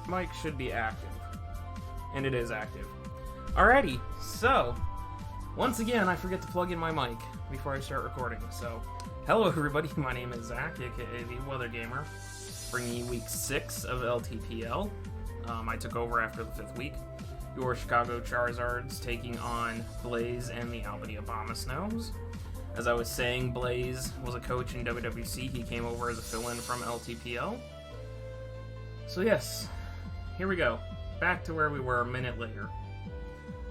mic should be active. And it is active. Alrighty, so, once again, I forget to plug in my mic before I start recording. So, hello everybody, my name is Zach, aka the Weather Gamer, bringing you week 6 of LTPL. I took over after the 5th week. Your Chicago Charizards taking on Blaze and the Albany Abamosnows. As I was saying, Blaze was a coach in WWC. He came over as a fill-in from LTPL. So yes, here we go. Back to where we were a minute later.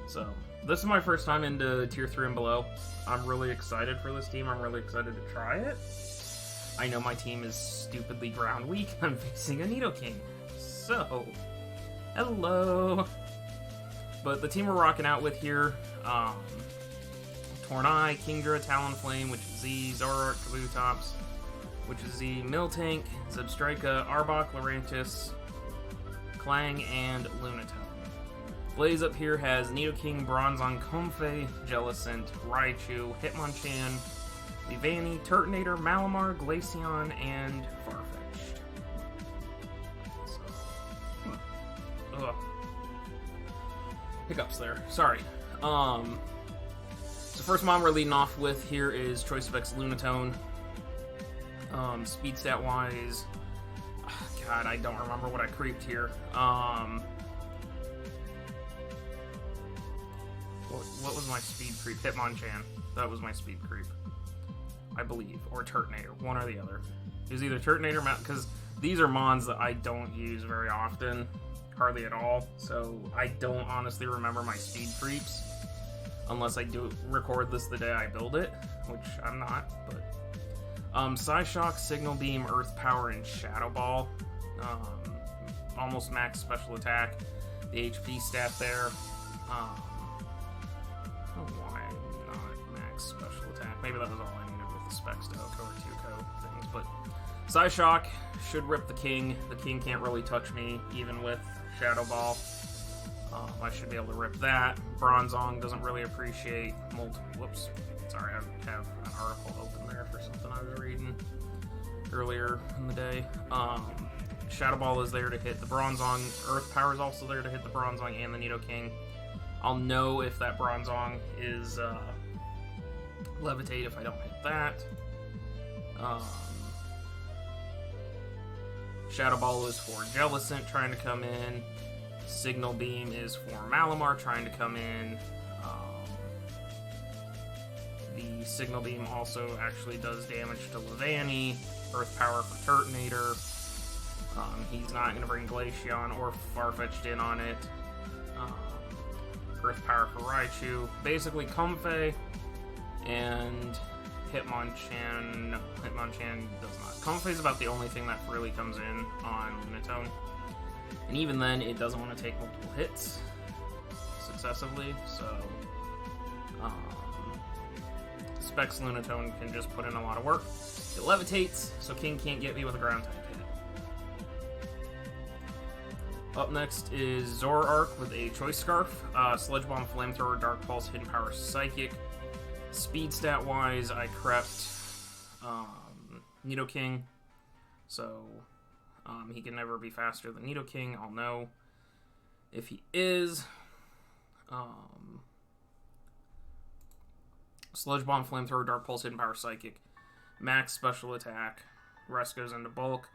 So, this is my first time into Tier 3 and below. I'm really excited for this team. I'm really excited to try it. I know my team is stupidly ground weak. I'm facing a Nidoking. So, hello. But the team we're rocking out with here, Tornai, Kingdra, Talonflame, which is Z, Zoroark, Kabutops, which is Z, Miltank, Zebstrika, Arbok, Lurantis, Clang, and Lunatone. Blaze up here has Nidoking, Bronzong, Comfey, Jellicent, Raichu, Hitmonchan, Leavanny, Turtonator, Malamar, Glaceon, and Farfetch'd. So, hiccups there. Sorry. So first mon we're leading off with here is Choice of X Lunatone. Speed stat wise, God, I don't remember what I creeped here. What was my speed creep? Hitmonchan. That was my speed creep, I believe, or Turtonator, one or the other. It was either Turtonator, because these are mons that I don't use very often. Hardly at all, so I don't honestly remember my speed creeps unless I do record this the day I build it, which I'm not. But Psyshock, Signal Beam, Earth Power, and Shadow Ball, almost max special attack. The HP stat there. I don't know why not max special attack. Maybe that was all I needed with the Specs to OHKO or 2KO things. But Psyshock should rip the King. The King can't really touch me, even with Shadow Ball. I should be able to rip that. Bronzong doesn't really appreciate whoops. Sorry, I have an article open there for something I was reading earlier in the day. Shadow Ball is there to hit the Bronzong. Earth Power is also there to hit the Bronzong and the Nidoking. I'll know if that Bronzong is Levitate if I don't hit that. Shadow Ball is for Jellicent trying to come in. Signal Beam is for Malamar trying to come in. The Signal Beam also actually does damage to Leavanny. Earth Power for Turtonator. He's not going to bring Glaceon or Farfetch'd in on it. Earth Power for Raichu. Basically, Comfey and Hitmonchan. No, Hitmonchan does not. Comfey is about the only thing that really comes in on Lunatone. And even then, it doesn't want to take multiple hits successively, so Specs Lunatone can just put in a lot of work. It levitates, so King can't get me with a ground type hit. Up next is Zoroark with a Choice Scarf, Sludge Bomb, Flamethrower, Dark Pulse, Hidden Power, Psychic. Speed stat wise, I crept Nidoking, so he can never be faster than Nidoking. I'll know if he is. Sludge Bomb, Flamethrower, Dark Pulse, Hidden Power, Psychic. Max special attack. Rest goes into bulk.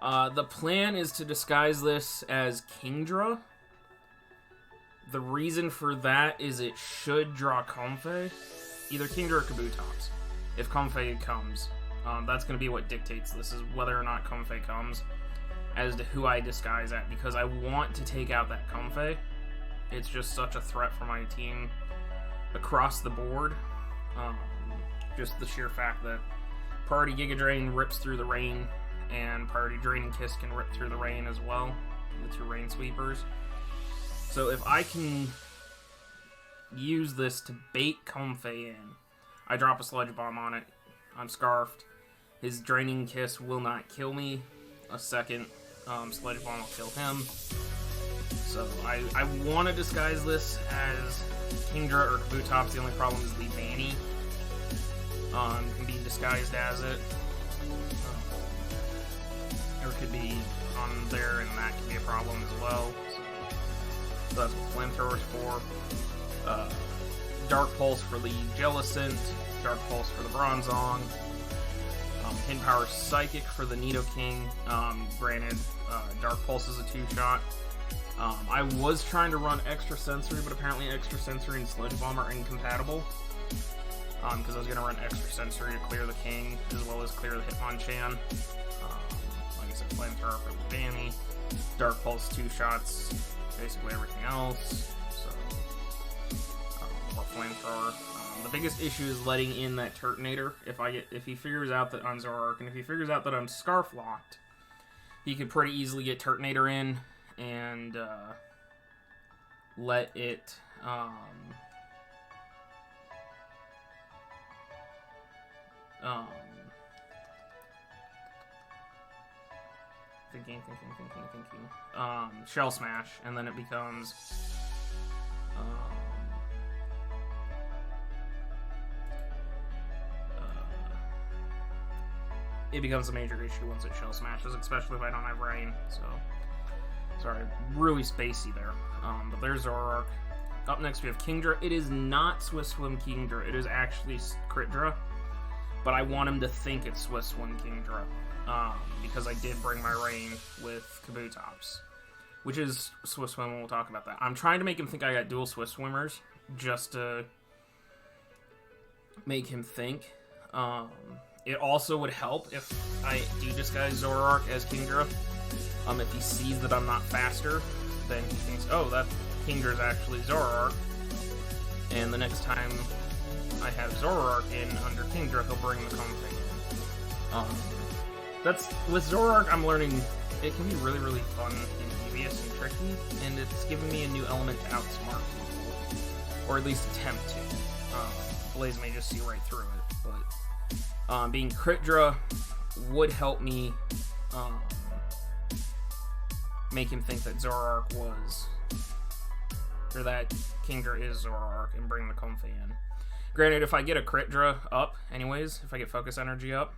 The plan is to disguise this as Kingdra. The reason for that is it should draw Comfey. Either Kingdra or Kabutops. If Comfey comes. That's going to be what dictates this, is whether or not Comfey comes as to who I disguise at, because I want to take out that Comfey. It's just such a threat for my team across the board. Just the sheer fact that Priority Giga Drain rips through the rain, and Priority Draining Kiss can rip through the rain as well, the 2 rain sweepers. So if I can use this to bait Comfey in, I drop a Sludge Bomb on it, I'm Scarfed, his Draining Kiss will not kill me, a second Sludge Bomb will kill him. So I want to disguise this as Kingdra or Kabutops. The only problem is Leavanny can be disguised as it. Or it could be on there, and that can be a problem as well. So that's what Flamethrower's for. Dark Pulse for the Jellicent, Dark Pulse for the Bronzong, Hidden Power Psychic for the Nidoking. Granted, Dark Pulse is a 2-shot. I was trying to run Extra Sensory, but apparently Extra Sensory and Sludge Bomb are incompatible. Because I was going to run Extra Sensory to clear the King, as well as clear the Hitmonchan. Like I said, Flamethrower for the Danny, Dark Pulse 2 shots, basically everything else. So, Flamethrower. The biggest issue is letting in that Turtonator. If he figures out that I'm Zoroark, and if he figures out that I'm Scarf Locked, he could pretty easily get Turtonator in and let it. Thinking. Shell Smash, and then it becomes. It becomes a major issue once it Shell Smashes, especially if I don't have Rain. So, sorry, really spacey there. But there's Zoroark. Up next we have Kingdra. It is not Swiss Swim Kingdra. It is actually Critdra. But I want him to think it's Swiss Swim Kingdra. Because I did bring my Rain with Kabutops. Which is Swiss Swim, and we'll talk about that. I'm trying to make him think I got dual Swiss Swimmers. Just to make him think. It also would help if I do disguise Zoroark as Kingdra. If he sees that I'm not faster, then he thinks, oh, that Kingdra's actually Zoroark. And the next time I have Zoroark in under Kingdra, he'll bring the Comfey in. With Zoroark, I'm learning it can be really, really fun and devious and tricky, and it's giving me a new element to outsmart people. Or at least attempt to. Blaze may just see right through it, but being Critdra would help me make him think that Zoroark was, or that Kingdra is Zoroark, and bring the Comfey in. Granted, if I get a Critdra up, anyways, if I get Focus Energy up,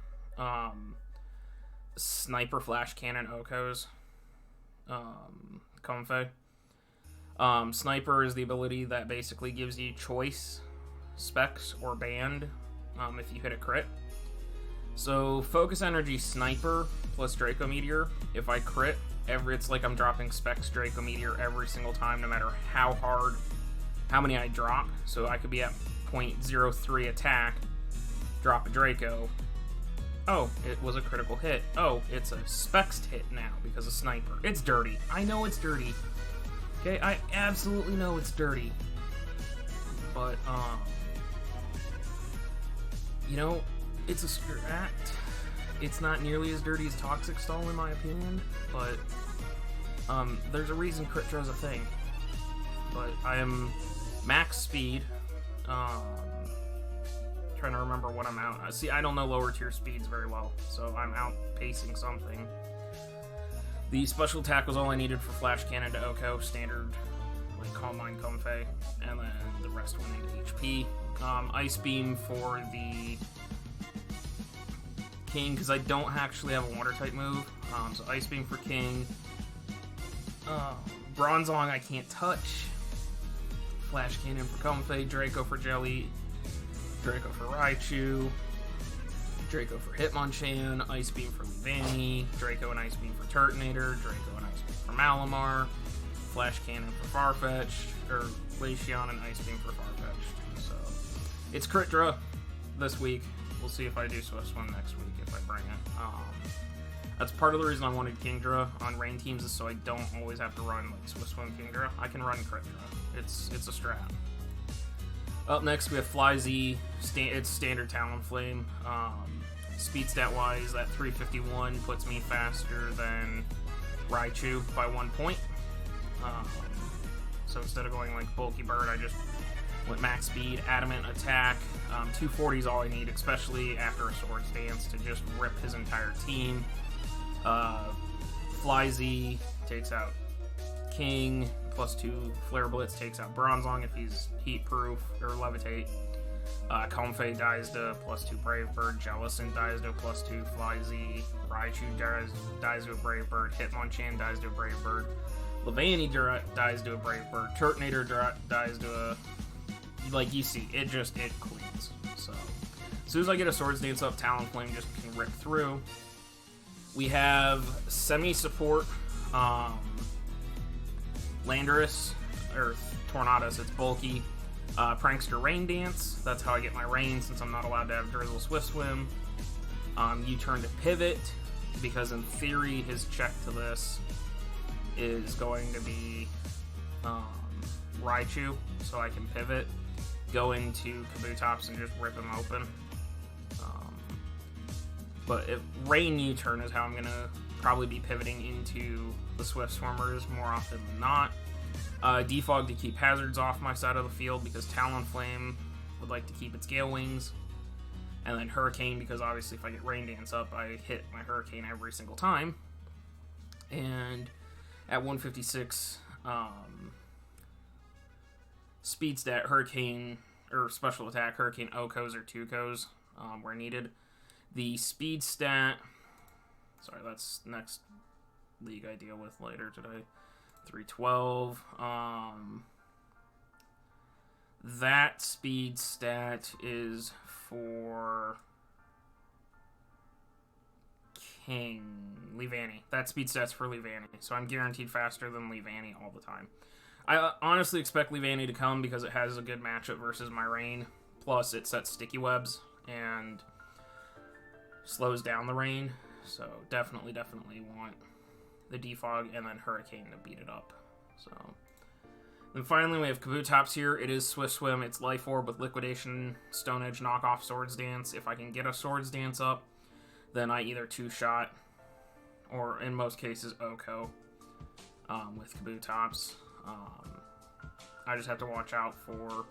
Sniper, Flash Cannon, Okos, Comfey. Sniper is the ability that basically gives you choice, specs, or band if you hit a crit. So, Focus Energy Sniper plus Draco Meteor, if I crit, it's like I'm dropping Specs Draco Meteor every single time, no matter how many I drop. So I could be at 0.03 attack, drop a Draco. Oh, it was a critical hit. Oh, it's a Specs hit now because of Sniper. It's dirty. I know it's dirty. Okay, I absolutely know it's dirty. But, you know, it's a strat. It's not nearly as dirty as Toxic Stall, in my opinion, but there's a reason Critdra is a thing. But I am max speed. Trying to remember what I'm out. See, I don't know lower tier speeds very well, so I'm outpacing something. The special attack was all I needed for Flash Cannon to Oko, standard, like Calm Mind, Comfey, and then the rest went into HP. Ice Beam for the King, because I don't actually have a Water type move. So Ice Beam for King. Bronzong I can't touch. Flash Cannon for Comfey, Draco for Jelly, Draco for Raichu, Draco for Hitmonchan, Ice Beam for Leavanny, Draco and Ice Beam for Turtonator, Draco and Ice Beam for Malamar, Flash Cannon for Farfetch'd, or Glaceon and Ice Beam for Farfetch'd. So, it's Critdra this week. We'll see if I do Swift Swim next week if I bring it. That's part of the reason I wanted Kingdra on rain teams, is so I don't always have to run like Swift Swim Kingdra. I can run Critdra. It's a strat. Up next we have Flyzy. It's standard Talonflame. Speed stat wise, that 351 puts me faster than Raichu by 1 point. So instead of going like Bulky Bird, I just went max speed, adamant attack. 240 is all I need, especially after a Swords Dance, to just rip his entire team. Flyzy takes out King, +2 Flare Blitz takes out Bronzong if he's heat proof or levitate. Comfey dies to +2 Brave Bird. Jellicent dies to +2 Fly Z. Raichu dies to a Brave Bird. Hitmonchan dies to a Brave Bird. Leavanny dies to a Brave Bird. Turtonator dies to a... Like, you see, it cleans. So, as soon as I get a Swords Dance up, Talonflame just can rip through. We have semi-support Landorus, or Tornadus, it's bulky. Prankster Rain Dance, that's how I get my rain since I'm not allowed to have Drizzle Swift Swim. U-turn to Pivot, because in theory his check to this is going to be Raichu, so I can pivot, go into Kabutops and just rip him open. But if Rain U-turn is how I'm going to probably be pivoting into the Swift Swimmers more often than not. Defog to keep hazards off my side of the field because Talonflame would like to keep its Gale Wings. And then Hurricane because obviously if I get Rain Dance up, I hit my Hurricane every single time. And at 156, speed stat, Hurricane, or special attack, Hurricane OHKOs or 2-KOs where needed. The speed stat, sorry, that's next league I deal with later today. 312. That speed stat is for King Leavanny. That speed stat's for Leavanny, so I'm guaranteed faster than Leavanny all the time. I honestly expect Leavanny to come because it has a good matchup versus my Rain. Plus, it sets sticky webs and slows down the Rain. So definitely want the Defog and then Hurricane to beat it up. So then finally we have Kabutops here. It is Swift Swim. It's Life Orb with Liquidation, Stone Edge, knockoff Swords Dance. If I can get a Swords Dance up, then I either two-shot or in most cases OHKO with Kabutops. I just have to watch out for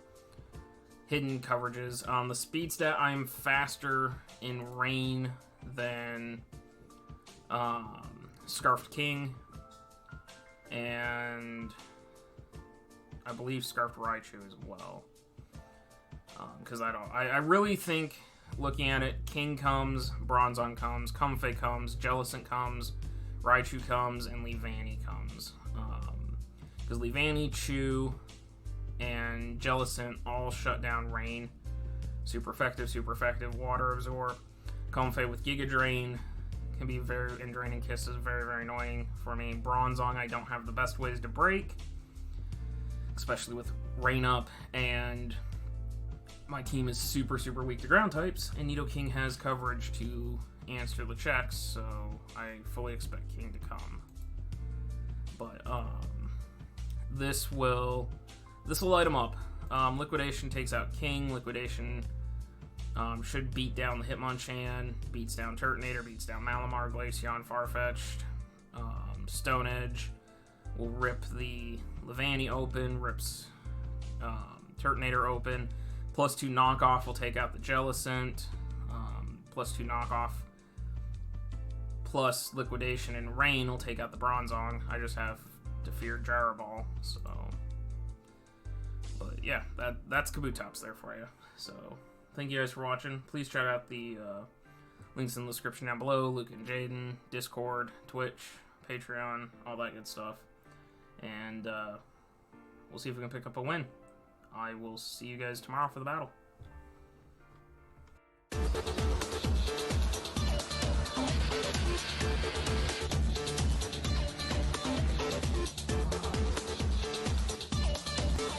hidden coverages. The speed stat, I'm faster in Rain than Scarfed King, and I believe Scarfed Raichu as well. Because I really think, looking at it, King comes, Bronzong comes, Comfey comes, Jellicent comes, Raichu comes, and Leavanny comes. Because Leavanny, Chew, and Jellicent all shut down Rain. Super effective, Water Absorb. Comfey with Giga Drain can be and Draining Kiss is very annoying for me. Bronzong, I don't have the best ways to break, especially with Rain up, and my team is super weak to ground types, and Nidoking has coverage to answer the checks, so I fully expect King to come. But this will light him up. Liquidation takes out King. Liquidation should beat down the Hitmonchan, beats down Turtonator, beats down Malamar, Glaceon, Farfetch'd. Stone Edge will rip the Leavanny open, rips Turtonator open. +2 knockoff will take out the Jellicent. +2 knockoff plus Liquidation and Rain will take out the Bronzong. I just have to fear Gyro Ball, so. But yeah, that's Kabutops there for you. So thank you guys for watching. Please check out the links in the description down below. Luke and Jaden, Discord, Twitch, Patreon, all that good stuff. And we'll see if we can pick up a win. I will see you guys tomorrow for the battle.